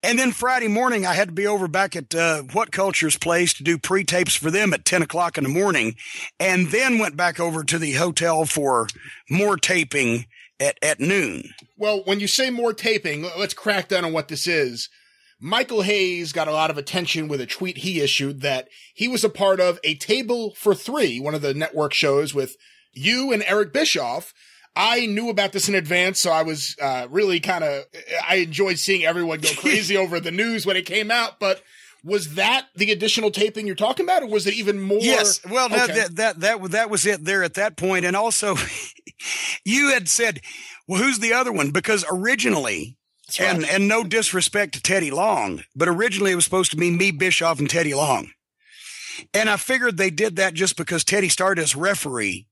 And then Friday morning, I had to be over back at What Culture's place to do pre-tapes for them at 10 o'clock in the morning, and then went back over to the hotel for more taping at noon. Well, when you say more taping, let's crack down on what this is. Michael Hayes got a lot of attention with a tweet he issued that he was a part of A Table for Three, one of the network shows with you and Eric Bischoff. I knew about this in advance, so I was really I enjoyed seeing everyone go crazy over the news when it came out, but was that the additional taping you're talking about, or was it even more? Yes. Well, okay. that was it there at that point. And also, you had said, well, who's the other one? Because originally, right. and no disrespect to Teddy Long, but originally it was supposed to be me, Bischoff, and Teddy Long. And I figured they did that just because Teddy started as referee.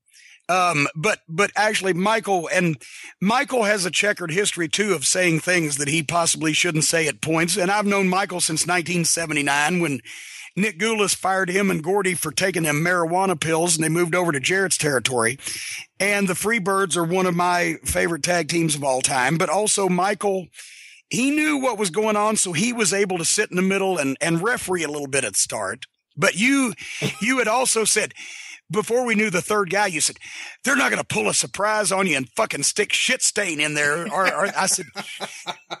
But actually Michael has a checkered history too of saying things that he possibly shouldn't say at points. And I've known Michael since 1979 when Nick Goulas fired him and Gordy for taking them marijuana pills and they moved over to Jarrett's territory. And the Freebirds are one of my favorite tag teams of all time. But also Michael, he knew what was going on, so he was able to sit in the middle and referee a little bit at the start. But you had also said, before we knew the third guy, you said, they're not going to pull a surprise on you and fucking stick shit stain in there. Or I said,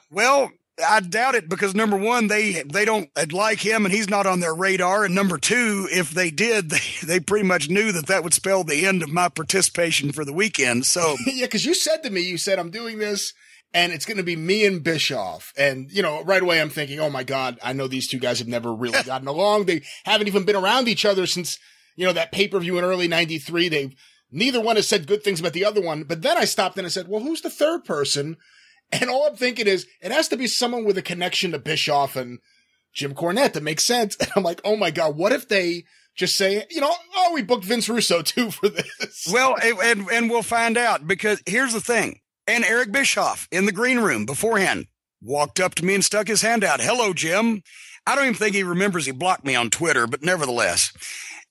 well, I doubt it because number one, they don't like him and he's not on their radar. And number two, if they did, they pretty much knew that would spell the end of my participation for the weekend. So yeah, because you said to me, I'm doing this and it's going to be me and Bischoff. And, right away I'm thinking, oh my God, I know these two guys have never really gotten along. They haven't even been around each other since, that pay-per-view in early 93, neither one has said good things about the other one. But then I stopped and I said, well, who's the third person? And all I'm thinking is it has to be someone with a connection to Bischoff and Jim Cornette that makes sense. And I'm like, oh my God, what if they just say, we booked Vince Russo too for this. Well, and we'll find out because here's the thing. And Eric Bischoff in the green room beforehand walked up to me and stuck his hand out. Hello, Jim. I don't even think he remembers he blocked me on Twitter, but nevertheless.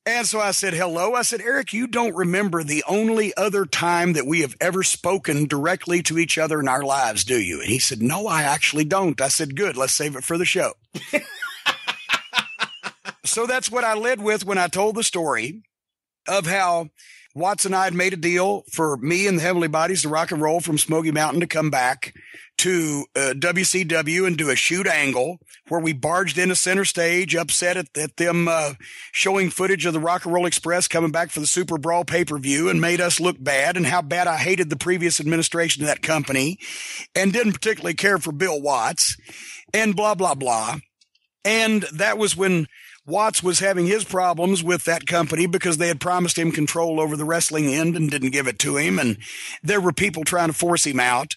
And so I said, hello. I said, Eric, you don't remember the only other time that we have ever spoken directly to each other in our lives, do you? And he said, no, I actually don't. I said, good. Let's save it for the show. So that's what I led with when I told the story of how Watts and I had made a deal for me and the Heavenly Bodies to rock and roll from Smoky Mountain to come back to WCW and do a shoot angle where we barged into center stage, upset at them showing footage of the Rock and Roll Express coming back for the Super Brawl pay-per-view and made us look bad and how bad I hated the previous administration of that company and didn't particularly care for Bill Watts and blah, blah, blah. And that was when Watts was having his problems with that company because they had promised him control over the wrestling end and didn't give it to him. And there were people trying to force him out.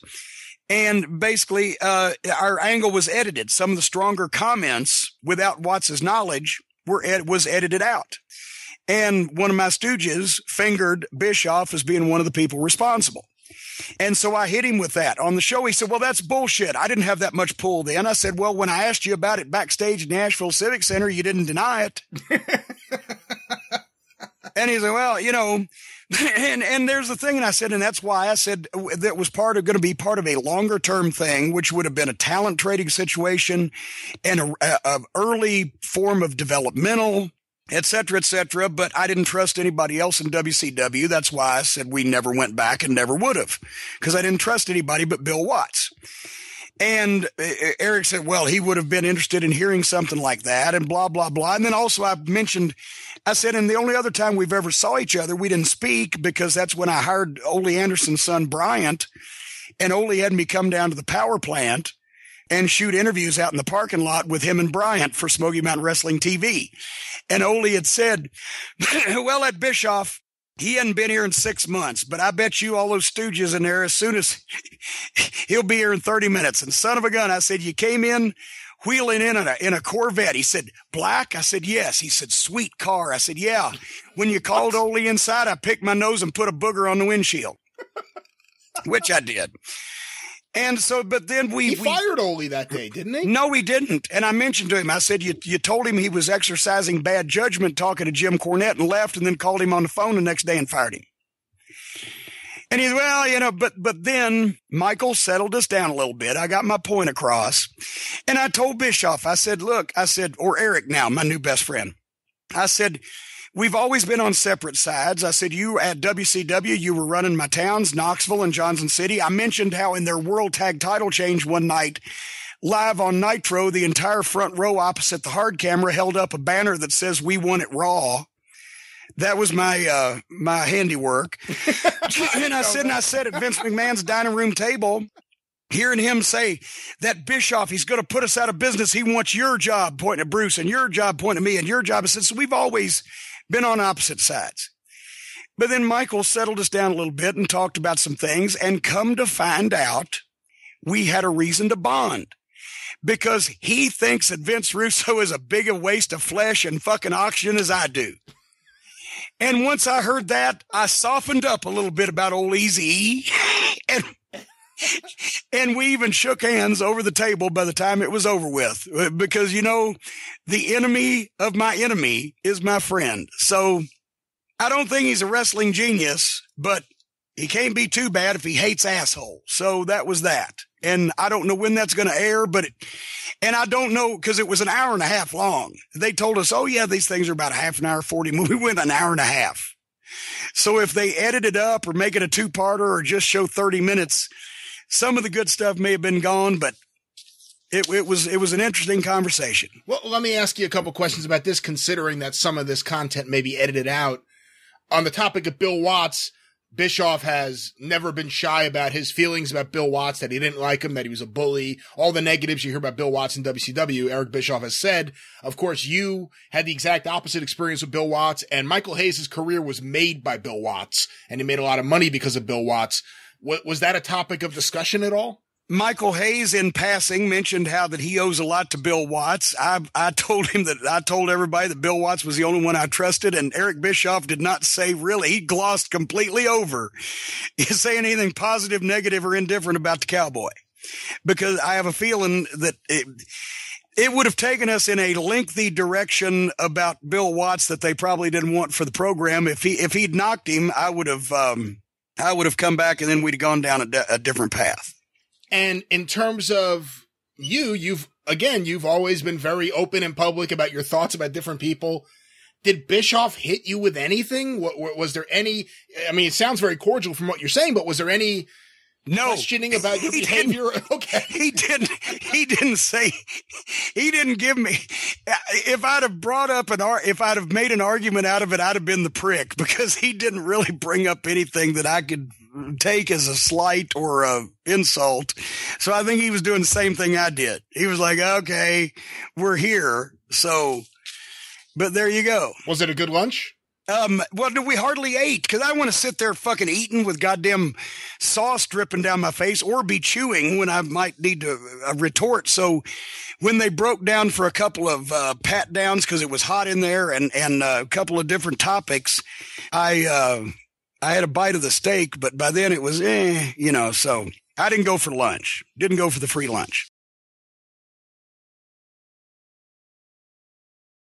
And basically, our angle was edited. Some of the stronger comments without Watts's knowledge was edited out. And one of my stooges fingered Bischoff as being one of the people responsible. And so I hit him with that on the show. He said, well, that's bullshit. I didn't have that much pull then. I said, well, when I asked you about it backstage at Nashville Civic Center, you didn't deny it. And he said, well, and there's the thing. And I said, and that's why I said that was going to be part of a longer term thing, which would have been a talent trading situation and a early form of developmental, et cetera, but I didn't trust anybody else in WCW. That's why I said we never went back and never would have, because I didn't trust anybody but Bill Watts. And Eric said, well, he would have been interested in hearing something like that and blah, blah, blah. And then also I said, and the only other time we've ever saw each other, we didn't speak because that's when I hired Ole Anderson's son, Bryant, and Ole had me come down to the power plant and shoot interviews out in the parking lot with him and Bryant for Smoky Mountain Wrestling TV. And Ole had said, well, that Bischoff, he hadn't been here in 6 months, but I bet you all those stooges in there as soon as he'll be here in 30 minutes. And son of a gun, I said, you came in wheeling in a Corvette. He said, black? I said, yes. He said, sweet car. I said, yeah. When you called Ole inside, I picked my nose and put a booger on the windshield, which I did. And so, but then he fired Ole that day, didn't he? No, he didn't. And I mentioned to him, I said, you told him he was exercising bad judgment talking to Jim Cornette and left and then called him on the phone the next day and fired him. And he's, well, but then Michael settled us down a little bit. I got my point across. And I told Bischoff, I said, look, or Eric now, my new best friend. I said, we've always been on separate sides. I said, you at WCW, you were running my towns, Knoxville and Johnson City. I mentioned how in their World Tag title change one night, live on Nitro, the entire front row opposite the hard camera held up a banner that says, we won it Raw. That was my handiwork. And I said at Vince McMahon's dining room table, hearing him say that Bischoff, he's going to put us out of business. He wants your job, pointing at Bruce, and your job, pointing at me, and your job. I said, so we've always been on opposite sides. But then Michael settled us down a little bit and talked about some things, and come to find out we had a reason to bond. Because he thinks that Vince Russo is as big a waste of flesh and fucking oxygen as I do. And once I heard that, I softened up a little bit about old Eazy-E. And we even shook hands over the table by the time it was over with. Because, the enemy of my enemy is my friend. So I don't think he's a wrestling genius, but he can't be too bad if he hates assholes. So that was that. And I don't know when that's going to air, and I don't know, because it was an hour and a half long. They told us, oh yeah, these things are about a half an hour, 40 minutes. We went an hour and a half. So if they edit it up or make it a two-parter or just show 30 minutes, some of the good stuff may have been gone, but it was an interesting conversation. Well, let me ask you a couple questions about this, considering that some of this content may be edited out. On the topic of Bill Watts, Bischoff has never been shy about his feelings about Bill Watts, that he didn't like him, that he was a bully, all the negatives you hear about Bill Watts in WCW. Eric Bischoff has said, of course, you had the exact opposite experience with Bill Watts, and Michael Hayes' career was made by Bill Watts, and he made a lot of money because of Bill Watts. Was that a topic of discussion at all? Michael Hayes, in passing, mentioned how that he owes a lot to Bill Watts. I told everybody that Bill Watts was the only one I trusted, and Eric Bischoff did not say really. He glossed completely over saying anything positive, negative, or indifferent about the Cowboy, because I have a feeling that it would have taken us in a lengthy direction about Bill Watts that they probably didn't want for the program. If he'd knocked him, I would have come back, and then we'd have gone down a different path. And in terms of you've always been very open and public about your thoughts about different people. Did Bischoff hit you with anything? Was there any, I mean, it sounds very cordial from what you're saying, but was there any questioning about your behavior? Okay. He didn't give me, if I'd have made an argument out of it, I'd have been the prick, because he didn't really bring up anything that I could take as a slight or a insult. So I think he was doing the same thing I did. He was like, okay, we're here. So, but there you go. Was it a good lunch? Well, we hardly ate, because I want to sit there fucking eating with goddamn sauce dripping down my face, or be chewing when I might need to retort. So when they broke down for a couple of pat downs, because it was hot in there, and a couple of different topics, I had a bite of the steak, but by then it was, so I didn't go for lunch. Didn't go for the free lunch.